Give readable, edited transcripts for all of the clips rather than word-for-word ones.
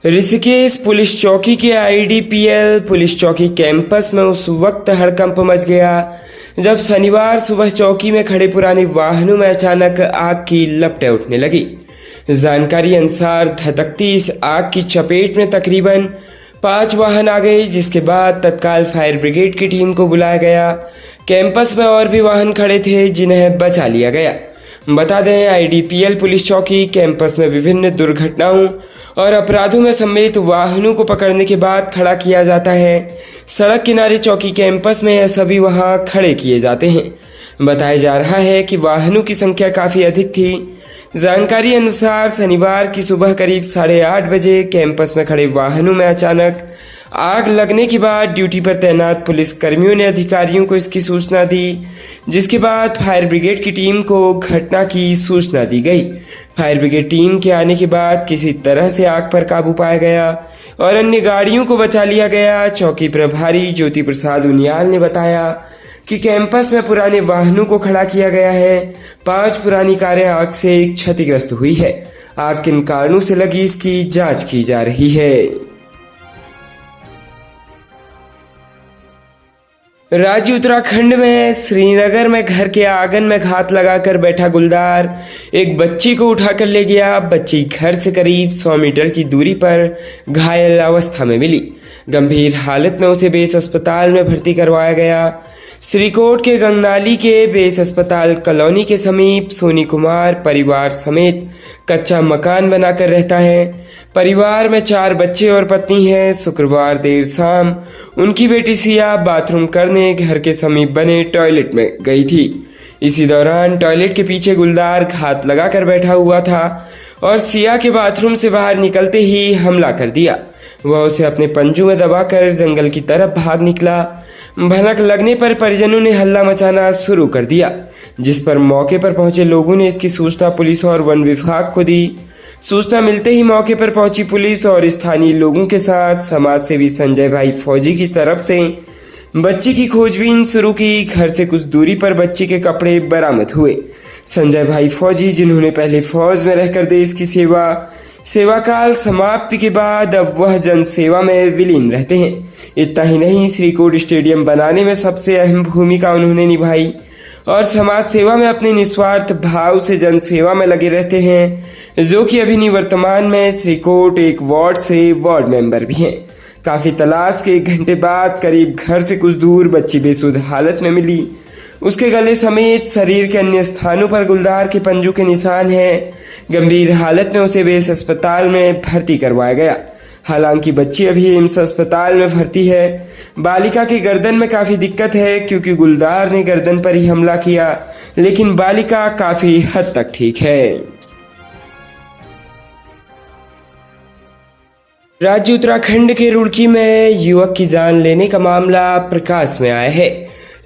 Rishikesh police चौकी के IDPL police चौकी कैंपस में उस वक्त हड़कंप मच गया जब शनिवार सुबह चौकी में खड़े पुराने वाहनों में अचानक आग की लपटें उठने लगी। जानकारी अनुसार धधकती इस आग की चपेट में तकरीबन 5 वाहन आ गए, जिसके बाद तत्काल फायर ब्रिगेड की टीम को बुलाया गया। कैंपस में और भी वाहन खड़े थे जिन्हें बचा लिया गया। बता दें, आईडीपीएल पुलिस चौकी कैंपस में विभिन्न दुर्घटनाओं और अपराधों में सम्मिलित वाहनों को पकड़ने के बाद खड़ा किया जाता है। सड़क किनारे चौकी कैंपस में यह सभी वहां खड़े किए जाते हैं। बताया जा रहा है कि वाहनों की संख्या काफ़ी अधिक थी। जानकारी अनुसार शनिवार की सुबह करीब 8:30 बजे कैंपस में खड़े वाहनों में अचानक आग लगने के बाद ड्यूटी पर तैनात पुलिस कर्मियों ने अधिकारियों को इसकी सूचना दी, जिसके बाद फायर ब्रिगेड की टीम को घटना की सूचना दी गई। फायर ब्रिगेड टीम के आने के बाद किसी तरह से आग पर काबू पाया गया और अन्य गाड़ियों को बचा लिया गया। चौकी प्रभारी ज्योति प्रसाद उनियाल ने बताया कि कैंपस में पुराने वाहनों को खड़ा किया गया है। 5 पुरानी कारें आग से क्षतिग्रस्त हुई है। आग किन कारणों से लगी, इसकी जांच की जा रही है। राज्य उत्तराखंड में श्रीनगर में घर के आंगन में घात लगाकर बैठा गुलदार एक बच्ची को उठाकर ले गया। बच्ची घर से करीब 100 मीटर की दूरी पर घायल अवस्था में मिली। गंभीर हालत में उसे बेस अस्पताल में भर्ती करवाया गया। श्रीकोट के गंगनाली के बेस अस्पताल कॉलोनी के समीप सोनी कुमार परिवार समेत कच्चा मकान बनाकर रहता है। परिवार में 4 बच्चे और पत्नी है। शुक्रवार देर शाम उनकी बेटी सिया बाथरूम करने घर के समीप बने टॉयलेट में गई थी। इसी दौरान टॉयलेट के पीछे गुलदार घात लगाकर बैठा हुआ था और सिया के बाथरूम से बाहर निकलते ही हमला कर दिया। वह उसे अपने पंजों में दबाकर जंगल की तरफ भाग निकला। भनक लगने पर परिजनों ने हल्ला मचाना शुरू कर दिया, जिस पर मौके पर पहुंचे लोगों ने इसकी सूचना पुलिस और वन विभाग को दी। सूचना मिलते ही मौके पर पहुंची पुलिस और स्थानीय लोगों के साथ समाज सेवी संजय भाई फौजी की तरफ से बच्ची की खोजबीन शुरू की। घर से कुछ दूरी पर बच्ची के कपड़े बरामद हुए। संजय भाई फौजी, जिन्होंने पहले फौज में रहकर देश की सेवा काल समाप्ति के बाद अब वह जन सेवा में विलीन रहते हैं। इतना ही नहीं, श्रीकोट स्टेडियम बनाने में सबसे अहम भूमिका उन्होंने निभाई और समाज सेवा में अपने निस्वार्थ भाव से जन सेवा में लगे रहते हैं, जो कि अभी वर्तमान में श्रीकोट 1 वार्ड से वार्ड मेंबर भी हैं। काफी तलाश के 1 घंटे बाद करीब घर से कुछ दूर बच्ची बेसुध हालत में मिली। उसके गले समेत शरीर के अन्य स्थानों पर गुलदार के पंजों के निशान हैं। गंभीर हालत में उसे बेस अस्पताल में भर्ती करवाया गया। हालांकि बच्ची अभी एम्स अस्पताल में भर्ती है। बालिका की गर्दन में काफी दिक्कत है, क्योंकि गुलदार ने गर्दन पर ही हमला किया, लेकिन बालिका काफी हद तक ठीक है। राज्य उत्तराखंड के रुड़की में युवक की जान लेने का मामला प्रकाश में आया है।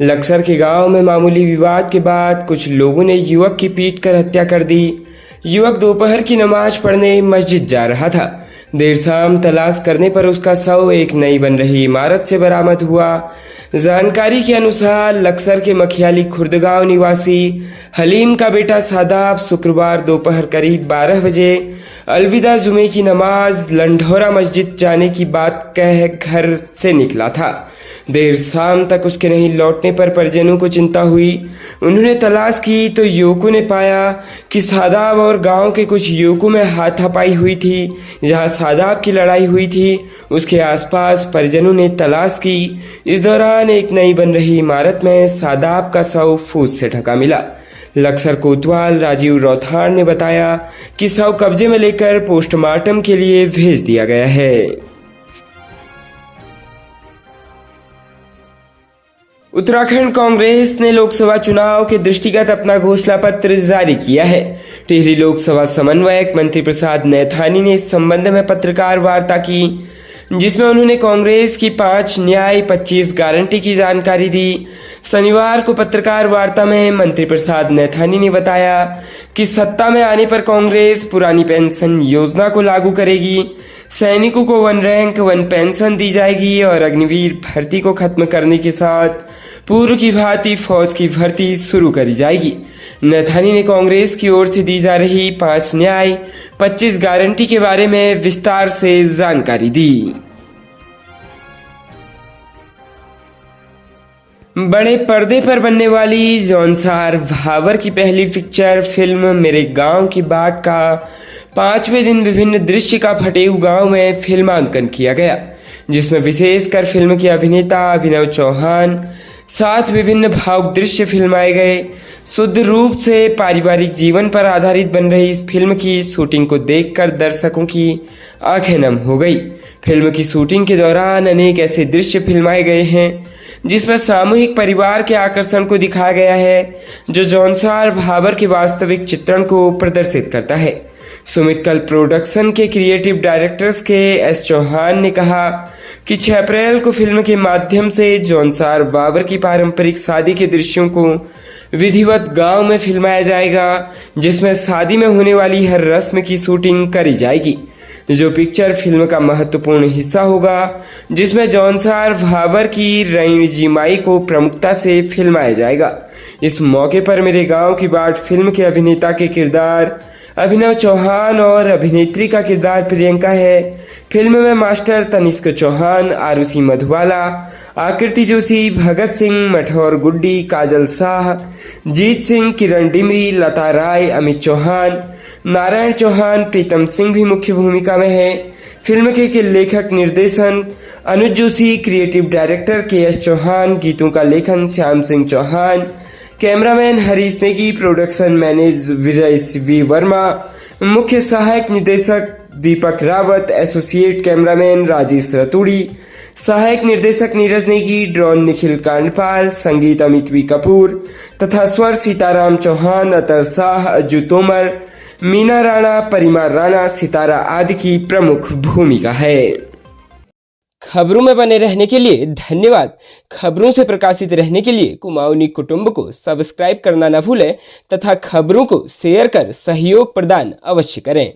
लक्सर के गांव में मामूली विवाद के बाद कुछ लोगों ने युवक की पीटकर हत्या कर दी। युवक दोपहर की नमाज पढ़ने मस्जिद जा रहा था। देर शाम तलाश करने पर उसका शव एक नई बन रही इमारत से बरामद हुआ। जानकारी के अनुसार लक्सर के मखियाली खुर्द गांव निवासी हलीम का बेटा सादाब शुक्रवार दोपहर करीब 12 बजे अलविदा जुमे की नमाज लंढौरा मस्जिद जाने की बात कह घर से निकला था। देर शाम तक उसके नहीं लौटने पर परिजनों को चिंता हुई। उन्होंने तलाश की तो युवकों ने पाया कि सादाब और गांव के कुछ युवकों में हाथापाई हुई थी। जहां सादाब की लड़ाई हुई थी, उसके आसपास परिजनों ने तलाश की। इस दौरान एक नई बन रही इमारत में सादाब का शव फूस से ढका मिला। लक्सर कोतवाल राजीव रौथार ने बताया कि शव कब्जे में लेकर पोस्टमार्टम के लिए भेज दिया गया है। उत्तराखंड कांग्रेस ने लोकसभा चुनाव के दृष्टिगत अपना घोषणा पत्र जारी किया है। टिहरी लोकसभा समन्वयक मंत्री प्रसाद नैथानी ने इस संबंध में पत्रकार वार्ता की, जिसमें उन्होंने कांग्रेस की 5 न्याय 25 गारंटी की जानकारी दी। शनिवार को पत्रकार वार्ता में मंत्री प्रसाद नैथानी ने बताया कि सत्ता में आने पर कांग्रेस पुरानी पेंशन योजना को लागू करेगी, सैनिकों को 1 रैंक 1 पेंशन दी जाएगी और अग्निवीर भर्ती को खत्म करने के साथ पूर्व की भांति फौज की भर्ती शुरू करी जाएगी। नथानी ने कांग्रेस की ओर से दी जा रही 5 न्याय 25 गारंटी के बारे में विस्तार से जानकारी दी। बड़े पर्दे पर बनने वाली जॉनसार भावर की पहली पिक्चर फिल्म मेरे गांव की बाट का 5वें दिन विभिन्न दृश्य का फटेऊ गांव में फिल्मांकन किया गया, जिसमें विशेषकर फिल्म के अभिनेता अभिनव चौहान साथ विभिन्न भावुक दृश्य फिल्माए गए। शुद्ध रूप से पारिवारिक जीवन पर आधारित बन रही इस फिल्म की शूटिंग को देखकर दर्शकों की आंखें नम हो गई। फिल्म की शूटिंग के दौरान अनेक ऐसे दृश्य फिल्माए गए हैं जिसमें सामूहिक परिवार के आकर्षण को दिखाया गया है, जो जॉनसार भावर के वास्तविक चित्रण को प्रदर्शित करता है। सुमित कल प्रोडक्शन के क्रिएटिव डायरेक्टर्स के एस चौहान ने कहा कि 6 अप्रैल को फिल्म के माध्यम से जॉनसार भावर की पारंपरिक शादी के दृश्यों को विधिवत गांव में फिल्माया जाएगा, जिसमें शादी में होने वाली हर रस्म की शूटिंग करी जाएगी, जो पिक्चर फिल्म का महत्वपूर्ण हिस्सा होगा, जिसमें जॉनसार भावर की रईन जिमाई को प्रमुखता से फिल्माया जाएगा। इस मौके पर मेरे गांव की बाट फिल्म के अभिनेता के किरदार अभिनव चौहान और अभिनेत्री का किरदार प्रियंका है। फिल्म में मास्टर तनिष्क चौहान, आरुषि मधुबाला, आकृति जोशी, भगत सिंह, मठौर गुड्डी, काजल शाह, जीत सिंह, किरण डिमरी, लता राय, अमित चौहान, नारायण चौहान, प्रीतम सिंह भी मुख्य भूमिका में है। फिल्म के लेखक निर्देशन Anuj Joshi, creative director K S Chauhan, गीतों का लेखन Shyam Singh Chauhan, cameraman Harish Negi, production manager Vijay V Verma, मुख्य सहायक निर्देशक दीपक रावत, एसोसिएट कैमरामैन राजेश रतूड़ी, सहायक निर्देशक नीरज नेगी, ड्रोन निखिल कांडपाल, संगीत अमित वी कपूर तथा स्वर सीताराम चौहान, अतर शाह, अज्जू तोमर, मीना राणा, परिमा राणा, सितारा आदि की प्रमुख भूमिका है। खबरों में बने रहने के लिए धन्यवाद। खबरों से प्रकाशित रहने के लिए कुमाऊनी कुटुंब को सब्सक्राइब करना न भूलें तथा खबरों को शेयर कर सहयोग प्रदान अवश्य करें।